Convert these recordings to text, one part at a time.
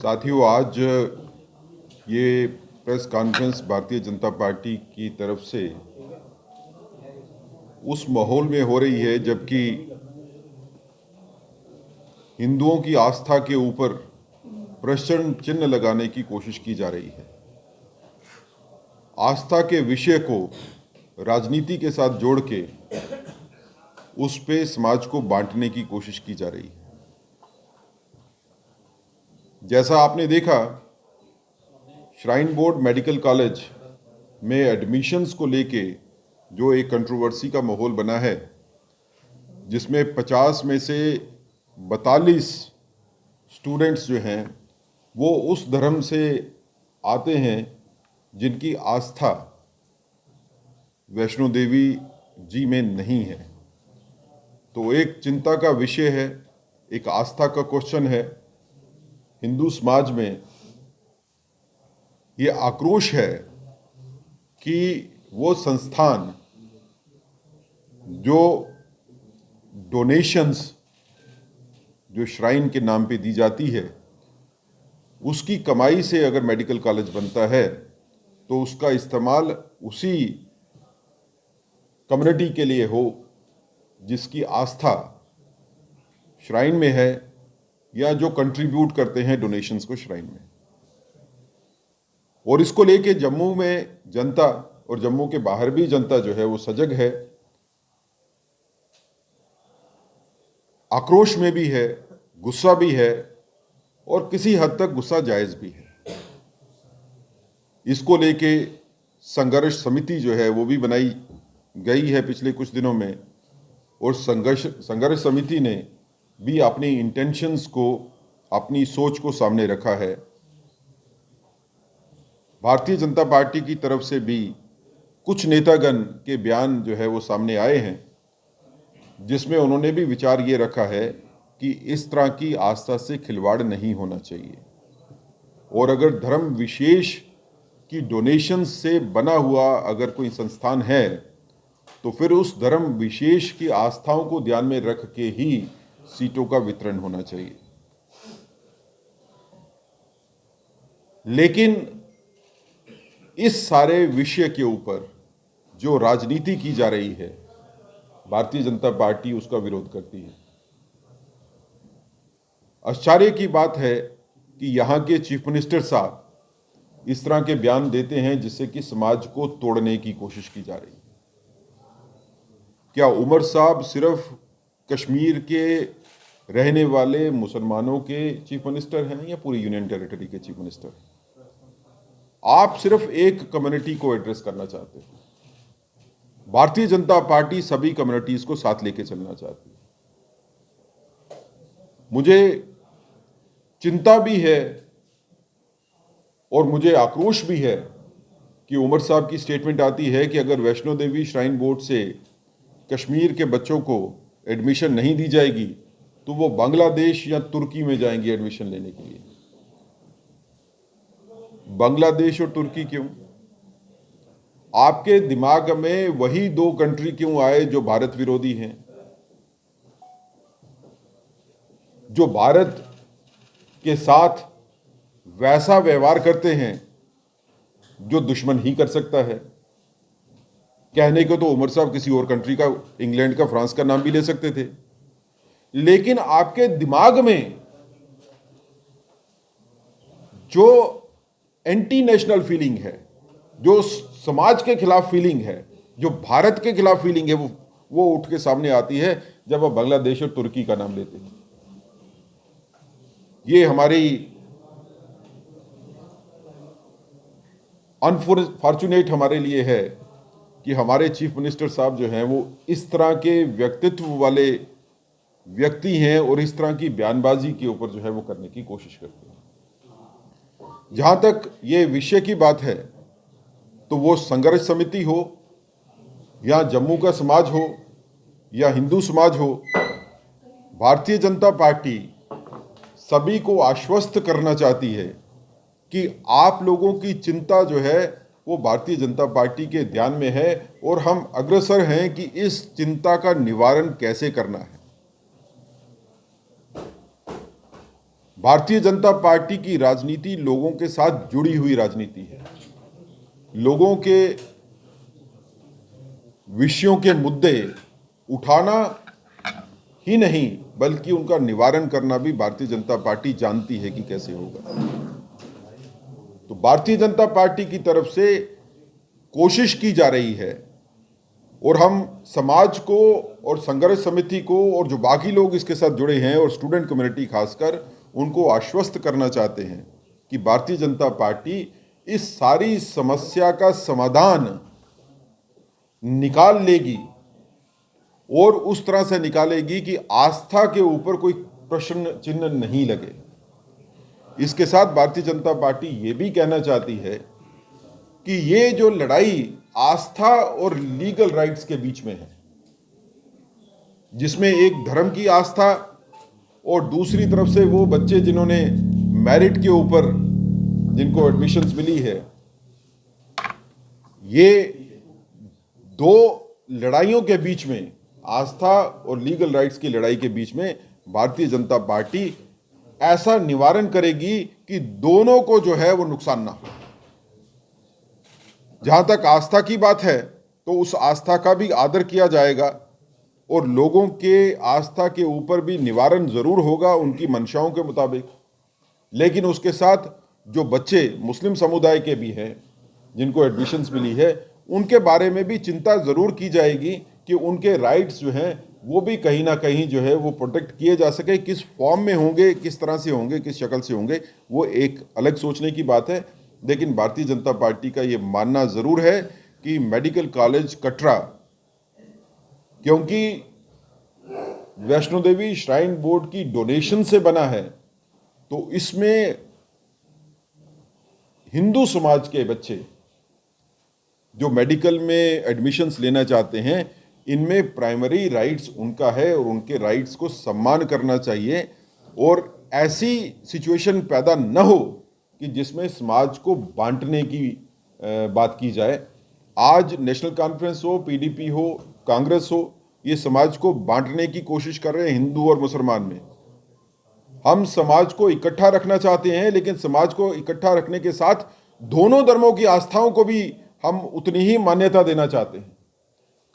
साथियों, आज ये press conference Bharatiya Janata party की तरफ से उस माहौल में हो रही है जबकि हिंदुओं की आस्था के ऊपर प्रश्न चिन्ह लगाने की कोशिश की जा रही है। आस्था के विषय को राजनीति के साथ जोड़ के उस पे समाज को बांटने की कोशिश की जा रही है। जैसा आपने देखा, श्राइन बोर्ड मेडिकल कॉलेज में एडमिशन्स को लेके जो एक कंट्रोवर्सी का माहौल बना है, जिसमें 50 में से 42 स्टूडेंट्स जो हैं वो उस धर्म से आते हैं जिनकी आस्था वैष्णो देवी जी में नहीं है। तो एक चिंता का विषय है, एक आस्था का क्वेश्चन है। हिंदू समाज में ये आक्रोश है कि वो संस्थान जो डोनेशंस जो श्राइन के नाम पे दी जाती है, उसकी कमाई से अगर मेडिकल कॉलेज बनता है तो उसका इस्तेमाल उसी कम्युनिटी के लिए हो जिसकी आस्था श्राइन में है या जो कंट्रीब्यूट करते हैं डोनेशंस को श्राइन में। और इसको लेके जम्मू में जनता और जम्मू के बाहर भी जनता जो है वो सजग है, आक्रोश में भी है, गुस्सा भी है और किसी हद तक गुस्सा जायज भी है। इसको लेके संघर्ष समिति जो है वो भी बनाई गई है पिछले कुछ दिनों में, और संघर्ष समिति ने भी अपनी इंटेंशंस को, अपनी सोच को सामने रखा है। भारतीय जनता पार्टी की तरफ से भी कुछ नेतागण के बयान जो है वो सामने आए हैं, जिसमें उन्होंने भी विचार ये रखा है कि इस तरह की आस्था से खिलवाड़ नहीं होना चाहिए, और अगर धर्म विशेष की डोनेशन से बना हुआ अगर कोई संस्थान है तो फिर उस धर्म विशेष की आस्थाओं को ध्यान में रख के ही सीटों का वितरण होना चाहिए। लेकिन इस सारे विषय के ऊपर जो राजनीति की जा रही है, भारतीय जनता पार्टी उसका विरोध करती है। आश्चर्य की बात है कि यहाँ के चीफ मिनिस्टर साहब इस तरह के बयान देते हैं जिससे कि समाज को तोड़ने की कोशिश की जा रही है। क्या उमर साहब सिर्फ कश्मीर के रहने वाले मुसलमानों के चीफ मिनिस्टर हैं या पूरी यूनियन टेरिटरी के चीफ मिनिस्टर हैं? आप सिर्फ एक कम्युनिटी को एड्रेस करना चाहते हैं। भारतीय जनता पार्टी सभी कम्युनिटीज को साथ लेके चलना चाहती है। मुझे चिंता भी है और मुझे आक्रोश भी है कि उमर साहब की स्टेटमेंट आती है कि अगर वैष्णो देवी श्राइन बोर्ड से कश्मीर के बच्चों को एडमिशन नहीं दी जाएगी तो वो बांग्लादेश या तुर्की में जाएंगे एडमिशन लेने के लिए। बांग्लादेश और तुर्की क्यों? आपके दिमाग में वही दो कंट्री क्यों आए जो भारत विरोधी हैं, जो भारत के साथ वैसा व्यवहार करते हैं जो दुश्मन ही कर सकता है? कहने को तो उमर साहब किसी और कंट्री का, इंग्लैंड का, फ्रांस का नाम भी ले सकते थे, लेकिन आपके दिमाग में जो एंटी नेशनल फीलिंग है, जो समाज के खिलाफ फीलिंग है, जो भारत के खिलाफ फीलिंग है, वो उठ के सामने आती है जब आप बांग्लादेश और तुर्की का नाम लेते हैं। ये हमारी अनफॉर्चुनेट हमारे लिए है कि हमारे चीफ मिनिस्टर साहब जो हैं वो इस तरह के व्यक्तित्व वाले व्यक्ति हैं और इस तरह की बयानबाजी के ऊपर जो है वो करने की कोशिश करते हैं। जहां तक ये विषय की बात है तो वो संघर्ष समिति हो या जम्मू का समाज हो या हिंदू समाज हो, भारतीय जनता पार्टी सभी को आश्वस्त करना चाहती है कि आप लोगों की चिंता जो है वो भारतीय जनता पार्टी के ध्यान में है और हम अग्रसर हैं कि इस चिंता का निवारण कैसे करना है। भारतीय जनता पार्टी की राजनीति लोगों के साथ जुड़ी हुई राजनीति है। लोगों के विषयों के मुद्दे उठाना ही नहीं बल्कि उनका निवारण करना भी भारतीय जनता पार्टी जानती है कि कैसे होगा। तो भारतीय जनता पार्टी की तरफ से कोशिश की जा रही है और हम समाज को और संघर्ष समिति को और जो बाकी लोग इसके साथ जुड़े हैं और स्टूडेंट कम्युनिटी खासकर, उनको आश्वस्त करना चाहते हैं कि भारतीय जनता पार्टी इस सारी समस्या का समाधान निकाल लेगी और उस तरह से निकालेगी कि आस्था के ऊपर कोई प्रश्न चिन्ह नहीं लगे। इसके साथ भारतीय जनता पार्टी ये भी कहना चाहती है कि ये जो लड़ाई आस्था और लीगल राइट्स के बीच में है, जिसमें एक धर्म की आस्था और दूसरी तरफ से वो बच्चे जिन्होंने मेरिट के ऊपर जिनको एडमिशंस मिली है, ये दो लड़ाइयों के बीच में, आस्था और लीगल राइट्स की लड़ाई के बीच में भारतीय जनता पार्टी ऐसा निवारण करेगी कि दोनों को जो है वो नुकसान ना हो। जहां तक आस्था की बात है तो उस आस्था का भी आदर किया जाएगा और लोगों के आस्था के ऊपर भी निवारण जरूर होगा उनकी मंशाओं के मुताबिक। लेकिन उसके साथ जो बच्चे मुस्लिम समुदाय के भी हैं जिनको एडमिशन्स मिली है, उनके बारे में भी चिंता जरूर की जाएगी कि उनके राइट्स जो हैं वो भी कहीं ना कहीं जो है वो प्रोटेक्ट किए जा सके। किस फॉर्म में होंगे, किस तरह से होंगे, किस शक्ल से होंगे, वो एक अलग सोचने की बात है। लेकिन भारतीय जनता पार्टी का ये मानना जरूर है कि मेडिकल कॉलेज कटरा, क्योंकि वैष्णो देवी श्राइन बोर्ड की डोनेशन से बना है, तो इसमें हिंदू समाज के बच्चे जो मेडिकल में एडमिशन्स लेना चाहते हैं, इनमें प्राइमरी राइट्स उनका है और उनके राइट्स को सम्मान करना चाहिए और ऐसी सिचुएशन पैदा न हो कि जिसमें समाज को बांटने की बात की जाए। आज नेशनल कॉन्फ्रेंस हो, पीडीपी हो, कांग्रेस हो, ये समाज को बांटने की कोशिश कर रहे हैं हिंदू और मुसलमान में। हम समाज को इकट्ठा रखना चाहते हैं, लेकिन समाज को इकट्ठा रखने के साथ दोनों धर्मों की आस्थाओं को भी हम उतनी ही मान्यता देना चाहते हैं।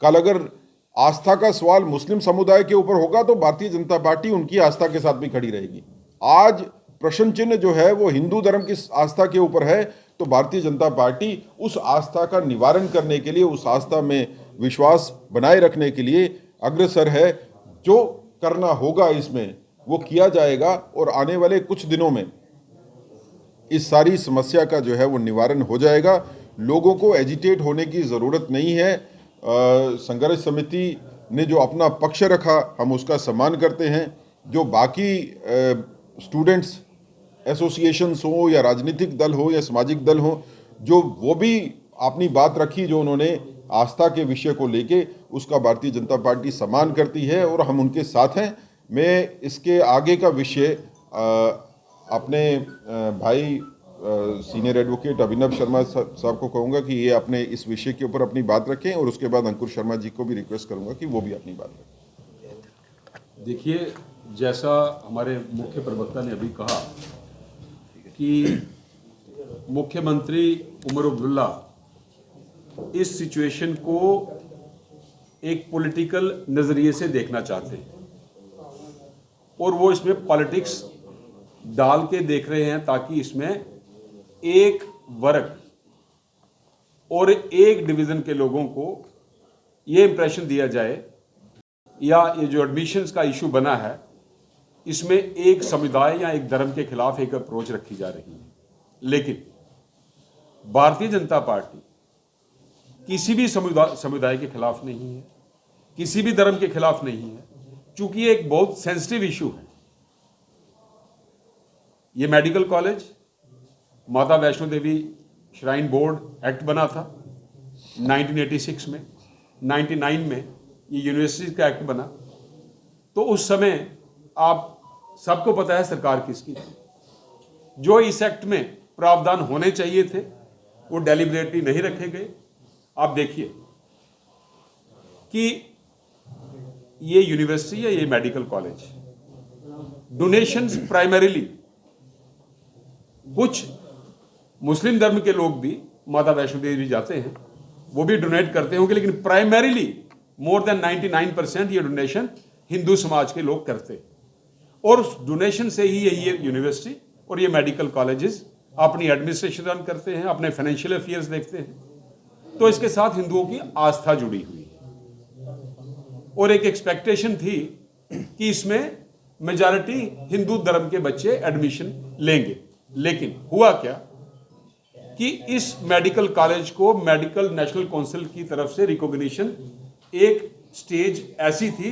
कल अगर आस्था का सवाल मुस्लिम समुदाय के ऊपर होगा तो भारतीय जनता पार्टी उनकी आस्था के साथ भी खड़ी रहेगी। आज प्रश्न चिन्ह जो है वो हिंदू धर्म की आस्था के ऊपर है, तो भारतीय जनता पार्टी उस आस्था का निवारण करने के लिए, उस आस्था में विश्वास बनाए रखने के लिए अग्रसर है। जो करना होगा इसमें वो किया जाएगा और आने वाले कुछ दिनों में इस सारी समस्या का जो है वो निवारण हो जाएगा। लोगों को एजिटेट होने की ज़रूरत नहीं है। संघर्ष समिति ने जो अपना पक्ष रखा हम उसका सम्मान करते हैं। जो बाकी स्टूडेंट्स एसोसिएशंस हो या राजनीतिक दल हो या सामाजिक दल हो, जो वो भी अपनी बात रखी जो उन्होंने आस्था के विषय को लेके, उसका भारतीय जनता पार्टी सम्मान करती है और हम उनके साथ हैं। मैं इसके आगे का विषय अपने भाई सीनियर एडवोकेट अभिनव शर्मा साहब को कहूँगा कि ये अपने इस विषय के ऊपर अपनी बात रखें और उसके बाद अंकुर शर्मा जी को भी रिक्वेस्ट करूँगा कि वो भी अपनी बात रखें। देखिए, जैसा हमारे मुख्य प्रवक्ता ने अभी कहा कि मुख्यमंत्री उमर अब्दुल्ला इस सिचुएशन को एक पॉलिटिकल नज़रिए से देखना चाहते हैं और वो इसमें पॉलिटिक्स डाल के देख रहे हैं ताकि इसमें एक वर्ग और एक डिवीज़न के लोगों को ये इंप्रेशन दिया जाए, या ये जो एडमिशन्स का इशू बना है इसमें एक समुदाय या एक धर्म के खिलाफ एक अप्रोच रखी जा रही है। लेकिन भारतीय जनता पार्टी किसी भी समुदाय के खिलाफ नहीं है, किसी भी धर्म के खिलाफ नहीं है, चूंकि ये एक बहुत सेंसिटिव इशू है। ये मेडिकल कॉलेज माता Vaishno Devi shrine board act बना था 1986 में, 99 में ये यूनिवर्सिटी का एक्ट बना। तो उस समय आप सबको पता है सरकार किसकी थी। जो इस एक्ट में प्रावधान होने चाहिए थे वो डेलिबरेटली नहीं रखे गए। आप देखिए कि ये यूनिवर्सिटी या ये मेडिकल कॉलेज डोनेशंस प्राइमरीली कुछ मुस्लिम धर्म के लोग भी माता वैष्णो देवी जाते हैं, वो भी डोनेट करते होंगे, लेकिन प्राइमरीली मोर देन 99% ये डोनेशन हिंदू समाज के लोग करते हैं। और उस डोनेशन से ही ये यूनिवर्सिटी और ये मेडिकल कॉलेजेस अपनी एडमिनिस्ट्रेशन रन करते हैं, अपने फाइनेंशियल अफेयर्स देखते हैं। तो इसके साथ हिंदुओं की आस्था जुड़ी हुई है और एक एक्सपेक्टेशन थी कि इसमें मेजॉरिटी हिंदू धर्म के बच्चे एडमिशन लेंगे। लेकिन हुआ क्या कि इस मेडिकल कॉलेज को मेडिकल नेशनल काउंसिल की तरफ से रिकॉग्निशन एक स्टेज ऐसी थी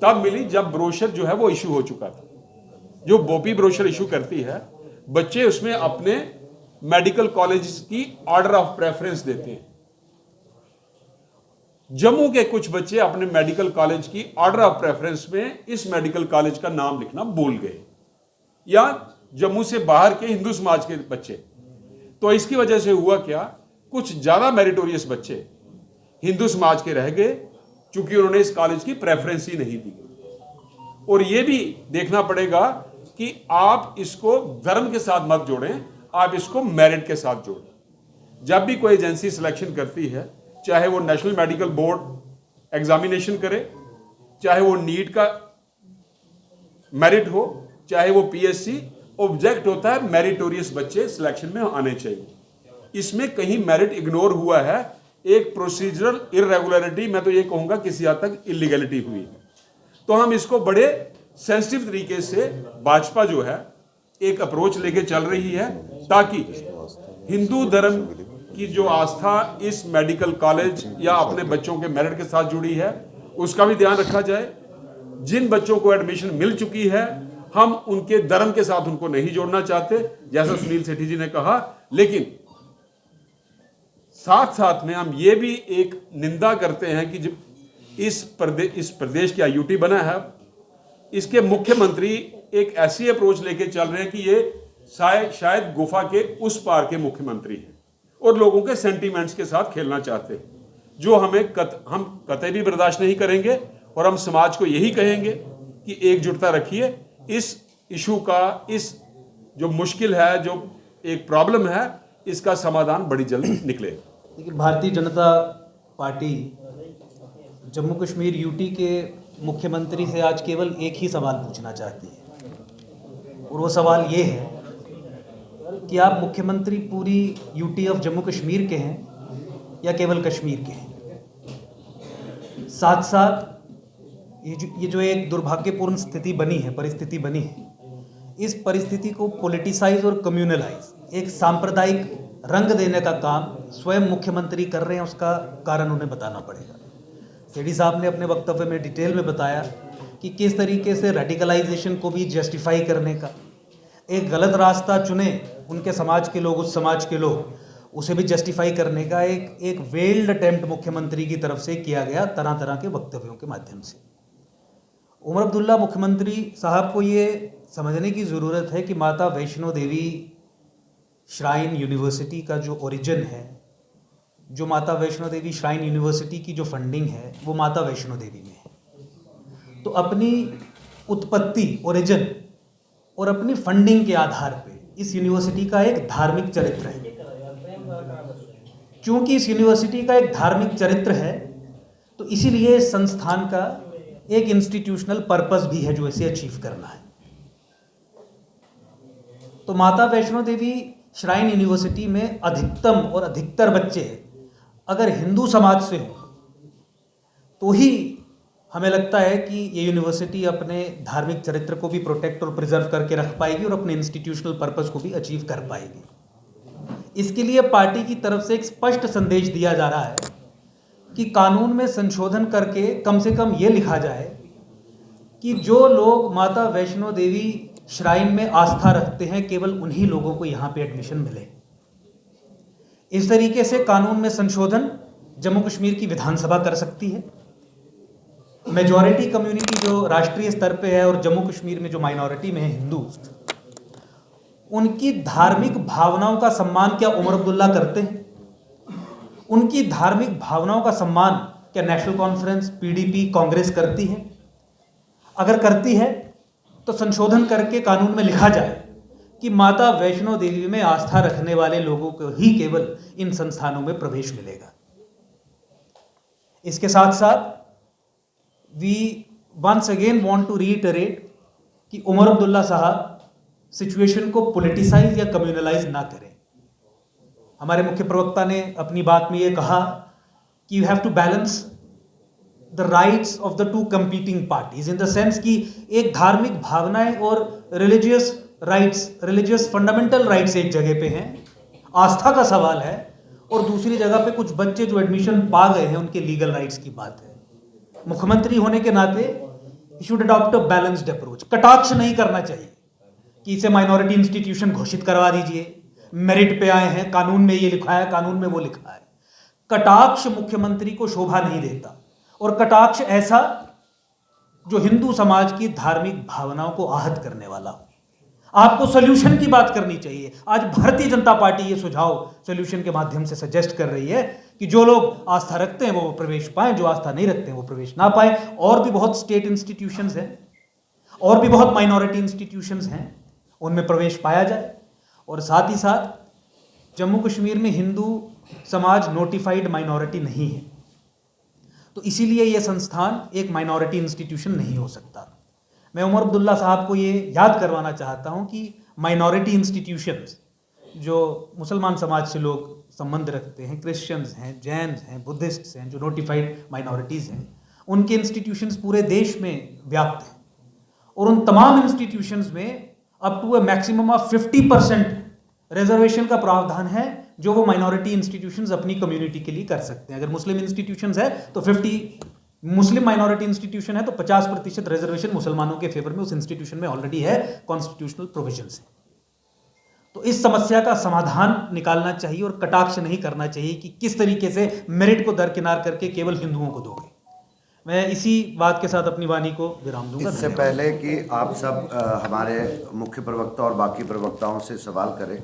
तब मिली जब ब्रोशर जो है वो इशू हो चुका था। जो बोपी ब्रोशर इशू करती है, बच्चे उसमें अपने मेडिकल कॉलेज की ऑर्डर ऑफ प्रेफरेंस देते हैं। जम्मू के कुछ बच्चे अपने मेडिकल कॉलेज की ऑर्डर ऑफ प्रेफरेंस में इस मेडिकल कॉलेज का नाम लिखना भूल गए, या जम्मू से बाहर के हिंदू समाज के बच्चे। तो इसकी वजह से हुआ क्या, कुछ ज्यादा मेरिटोरियस बच्चे हिंदू समाज के रह गए क्योंकि उन्होंने इस कॉलेज की प्रेफरेंस ही नहीं दी। और यह भी देखना पड़ेगा कि आप इसको धर्म के साथ मत जोड़ें, आप इसको मेरिट के साथ जोड़ें। जब भी कोई एजेंसी सिलेक्शन करती है, चाहे वो नेशनल मेडिकल बोर्ड एग्जामिनेशन करे, चाहे वो नीट का मेरिट हो, चाहे वो पीएससी, ऑब्जेक्ट होता है मेरिटोरियस बच्चे सिलेक्शन में आने चाहिए। इसमें कहीं मेरिट इग्नोर हुआ है, एक प्रोसीजरल इरेगुलरिटी, मैं तो ये कहूंगा किसी हद तक इलीगलिटी हुई है। तो हम इसको बड़े सेंसिटिव तरीके से भाजपा जो है एक अप्रोच लेके चल रही है ताकि हिंदू धर्म की जो आस्था इस मेडिकल कॉलेज या अपने बच्चों के मेरिट के साथ जुड़ी है उसका भी ध्यान रखा जाए। जिन बच्चों को एडमिशन मिल चुकी है, हम उनके धर्म के साथ उनको नहीं जोड़ना चाहते, जैसा सुनील सेठी जी ने कहा, लेकिन साथ साथ में हम ये भी एक निंदा करते हैं कि जब इस प्रदेश की आईयूटी बना है, इसके मुख्यमंत्री एक ऐसी अप्रोच लेके चल रहे हैं कि ये शायद गुफा के उस पार के मुख्यमंत्री हैं और लोगों के सेंटीमेंट्स के साथ खेलना चाहते हैं, जो हम कतई भी बर्दाश्त नहीं करेंगे। और हम समाज को यही कहेंगे कि एकजुटता रखिए, इस इशू का, इस जो मुश्किल है, जो एक प्रॉब्लम है, इसका समाधान बड़ी जल्द निकलेगा। देखिए, भारतीय जनता पार्टी जम्मू कश्मीर यूटी के मुख्यमंत्री से आज केवल एक ही सवाल पूछना चाहती है, और वो सवाल ये है कि आप मुख्यमंत्री पूरी यूटी ऑफ जम्मू कश्मीर के हैं या केवल कश्मीर के हैं। साथ साथ ये जो एक दुर्भाग्यपूर्ण स्थिति बनी है, परिस्थिति बनी है, इस परिस्थिति को पॉलिटिसाइज और कम्युनलाइज, एक सांप्रदायिक रंग देने का काम स्वयं मुख्यमंत्री कर रहे हैं। उसका कारण उन्हें बताना पड़ेगा। सेठी साहब ने अपने वक्तव्य में डिटेल में बताया कि किस तरीके से रेडिकलाइजेशन को भी जस्टिफाई करने का, एक गलत रास्ता चुने उनके समाज के लोग, उस समाज के लोग, उसे भी जस्टिफाई करने का एक वेल्ड अटेम्प्ट मुख्यमंत्री की तरफ से किया गया तरह तरह के वक्तव्यों के माध्यम से। उमर अब्दुल्ला मुख्यमंत्री साहब को ये समझने की ज़रूरत है कि माता वैष्णो देवी श्राइन यूनिवर्सिटी का जो ओरिजिन है, जो माता वैष्णो देवी श्राइन यूनिवर्सिटी की जो फंडिंग है, वो माता वैष्णो देवी में है। तो अपनी उत्पत्ति, ओरिजिन और अपनी फंडिंग के आधार पे इस यूनिवर्सिटी का एक धार्मिक चरित्र है। क्योंकि इस यूनिवर्सिटी का एक धार्मिक चरित्र है, तो इसीलिए इस संस्थान का एक इंस्टीट्यूशनल पर्पस भी है जो इसे अचीव करना है। तो माता वैष्णो देवी श्राइन यूनिवर्सिटी में अधिकतम और अधिकतर बच्चे अगर हिंदू समाज से हो, तो ही हमें लगता है कि ये यूनिवर्सिटी अपने धार्मिक चरित्र को भी प्रोटेक्ट और प्रिजर्व करके रख पाएगी और अपने इंस्टीट्यूशनल पर्पस को भी अचीव कर पाएगी। इसके लिए पार्टी की तरफ से एक स्पष्ट संदेश दिया जा रहा है कि कानून में संशोधन करके कम से कम ये लिखा जाए कि जो लोग माता वैष्णो देवी श्राइन में आस्था रखते हैं, केवल उन्हीं लोगों को यहाँ पे एडमिशन मिले। इस तरीके से कानून में संशोधन जम्मू कश्मीर की विधानसभा कर सकती है। मेजॉरिटी कम्युनिटी जो राष्ट्रीय स्तर पे है और जम्मू कश्मीर में जो माइनॉरिटी में है हिंदू, उनकी धार्मिक भावनाओं का सम्मान क्या उमर अब्दुल्ला करते हैं? उनकी धार्मिक भावनाओं का सम्मान क्या नेशनल कॉन्फ्रेंस, पीडीपी, कांग्रेस करती है? अगर करती है तो संशोधन करके कानून में लिखा जाए कि माता वैष्णो देवी में आस्था रखने वाले लोगों को ही केवल इन संस्थानों में प्रवेश मिलेगा। इसके साथ साथ we once again want to reiterate कि उमर अब्दुल्ला साहब सिचुएशन को पॉलिटिसाइज या कम्युनलाइज ना करें। हमारे मुख्य प्रवक्ता ने अपनी बात में ये कहा कि you have to balance the rights of the two competing parties, in the sense कि एक धार्मिक भावनाएं और religious rights, religious fundamental rights एक जगह पे हैं, आस्था का सवाल है, और दूसरी जगह पे कुछ बच्चे जो एडमिशन पा गए हैं उनके लीगल राइट्स की बात है। मुख्यमंत्री होने के नाते should adopt a balanced approach. कटाक्ष नहीं करना चाहिए कि इसे माइनॉरिटी इंस्टीट्यूशन घोषित करवा दीजिए, मेरिट पे आए हैं, कानून में ये लिखा है, कानून में वो लिखा है। कटाक्ष मुख्यमंत्री को शोभा नहीं देता, और कटाक्ष ऐसा जो हिंदू समाज की धार्मिक भावनाओं को आहत करने वाला हो। आपको सोल्यूशन की बात करनी चाहिए। आज भारतीय जनता पार्टी ये सुझाव सोल्यूशन के माध्यम से सजेस्ट कर रही है कि जो लोग आस्था रखते हैं वो प्रवेश पाएं, जो आस्था नहीं रखते हैं वो प्रवेश ना पाएं। और भी बहुत स्टेट इंस्टीट्यूशंस हैं, और भी बहुत माइनॉरिटी इंस्टीट्यूशंस हैं, उनमें प्रवेश पाया जाए। और साथ ही साथ जम्मू कश्मीर में हिंदू समाज नोटिफाइड माइनॉरिटी नहीं है, तो इसीलिए यह संस्थान एक माइनॉरिटी इंस्टीट्यूशन नहीं हो सकता। मैं उमर अब्दुल्ला साहब को ये याद करवाना चाहता हूँ कि माइनॉरिटी इंस्टीट्यूशंस जो मुसलमान समाज से लोग संबंध रखते हैं, क्रिश्चियंस हैं, जैन्स हैं, बुद्धिस्ट्स हैं, जो नोटिफाइड माइनॉरिटीज़ हैं, उनके इंस्टीट्यूशंस पूरे देश में व्याप्त हैं। और उन तमाम इंस्टीट्यूशंस में up to a maximum of 50% reservation का प्रावधान है, जो वो माइनॉरिटी इंस्टीट्यूशंस अपनी कम्युनिटी के लिए कर सकते हैं। अगर मुस्लिम इंस्टीट्यूशंस है तो 50, मुस्लिम माइनॉरिटी इंस्टीट्यूशन है तो 50% रिजर्वेशन मुसलमानों के फेवर में उस इंस्टीट्यूशन में ऑलरेडी है, कॉन्स्टिट्यूशनल प्रोविजंस है। तो इस समस्या का समाधान निकालना चाहिए और कटाक्ष नहीं करना चाहिए कि किस तरीके से मेरिट को दरकिनार करके केवल हिंदुओं को दोगे। मैं इसी बात के साथ अपनी वाणी को विराम दूंगा। इससे पहले कि आप सब हमारे मुख्य प्रवक्ता और बाकी प्रवक्ताओं से सवाल करें,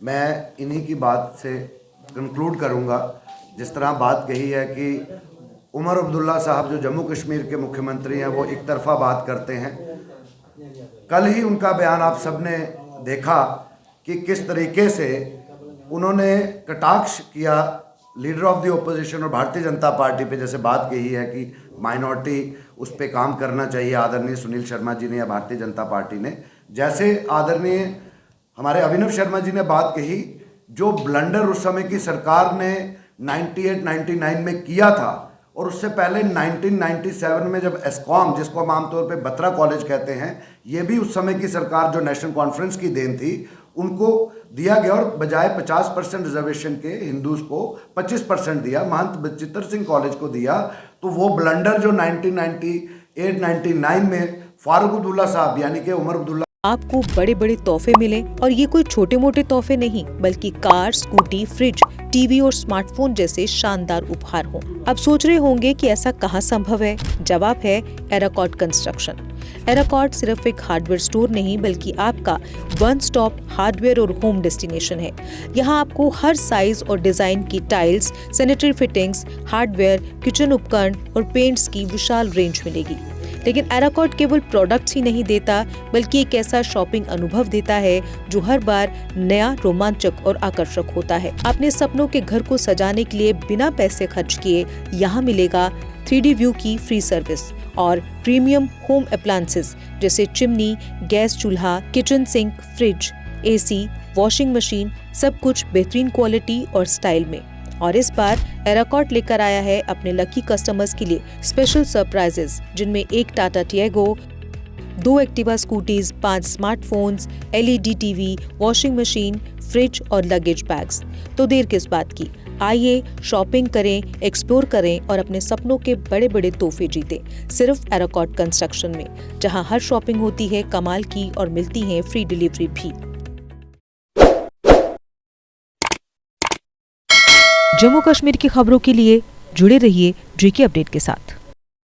मैं इन्हीं की बात से कंक्लूड करूंगा। जिस तरह बात कही है कि उमर अब्दुल्ला साहब जो जम्मू कश्मीर के मुख्यमंत्री हैं वो एक तरफा बात करते हैं। कल ही उनका बयान आप सब ने देखा कि किस तरीके से उन्होंने कटाक्ष किया लीडर ऑफ द ओपोजिशन और भारतीय जनता पार्टी पे। जैसे बात कही है कि माइनॉरिटी उस पर काम करना चाहिए आदरणीय सुनील शर्मा जी ने या भारतीय जनता पार्टी ने, जैसे आदरणीय हमारे अभिनव शर्मा जी ने बात कही, जो ब्लंडर उस समय की सरकार ने 98-99 में किया था, और उससे पहले 1997 में जब एस्कॉम, जिसको हम आमतौर पे बत्रा कॉलेज कहते हैं, ये भी उस समय की सरकार जो नेशनल कॉन्फ्रेंस की देन थी, उनको दिया गया और बजाय 50% रिजर्वेशन के हिंदूज को 25% दिया, महंत बचित्तर सिंह कॉलेज को दिया। तो वो ब्लंडर जो 1998-99 में फारूक अब्दुल्ला साहब यानी कि उमर अब्दुल्ला, आपको बड़े बड़े तोहफे मिले, और ये कोई छोटे मोटे तोहफे नहीं बल्कि कार, स्कूटी, फ्रिज, टीवी और स्मार्टफोन जैसे शानदार उपहार हों। अब सोच रहे होंगे कि ऐसा कहाँ संभव है? जवाब है एराकॉट कंस्ट्रक्शन। एराकॉट सिर्फ एक हार्डवेयर स्टोर नहीं बल्कि आपका वन स्टॉप हार्डवेयर और होम डेस्टिनेशन है। यहाँ आपको हर साइज और डिजाइन की tiles, sanitary fittings, hardware, kitchen उपकरण और पेंट्स की विशाल रेंज मिलेगी। लेकिन एराकॉट केवल प्रोडक्ट्स ही नहीं देता बल्कि एक ऐसा शॉपिंग अनुभव देता है जो हर बार नया, रोमांचक और आकर्षक होता है। अपने सपनों के घर को सजाने के लिए बिना पैसे खर्च किए यहाँ मिलेगा 3D व्यू की फ्री सर्विस और प्रीमियम होम अप्लायंसेस जैसे चिमनी, गैस चूल्हा, kitchen sink, fridge, AC, washing machine, सब कुछ बेहतरीन क्वालिटी और स्टाइल में। और इस बार एराकॉट लेकर आया है अपने लकी कस्टमर्स के लिए स्पेशल सरप्राइजेस, जिनमें एक Tata Tiago, 2 Activa scooties, 5 smartphones, LED TV, washing machine, fridge और लगेज बैग्स। तो देर किस बात की, आइए शॉपिंग करें, एक्सप्लोर करें और अपने सपनों के बड़े बड़े तोहफे जीतें सिर्फ एराकॉट कंस्ट्रक्शन में, जहां हर शॉपिंग होती है कमाल की और मिलती है फ्री डिलीवरी भी। जम्मू कश्मीर की खबरों के लिए जुड़े रहिए JK अपडेट के साथ।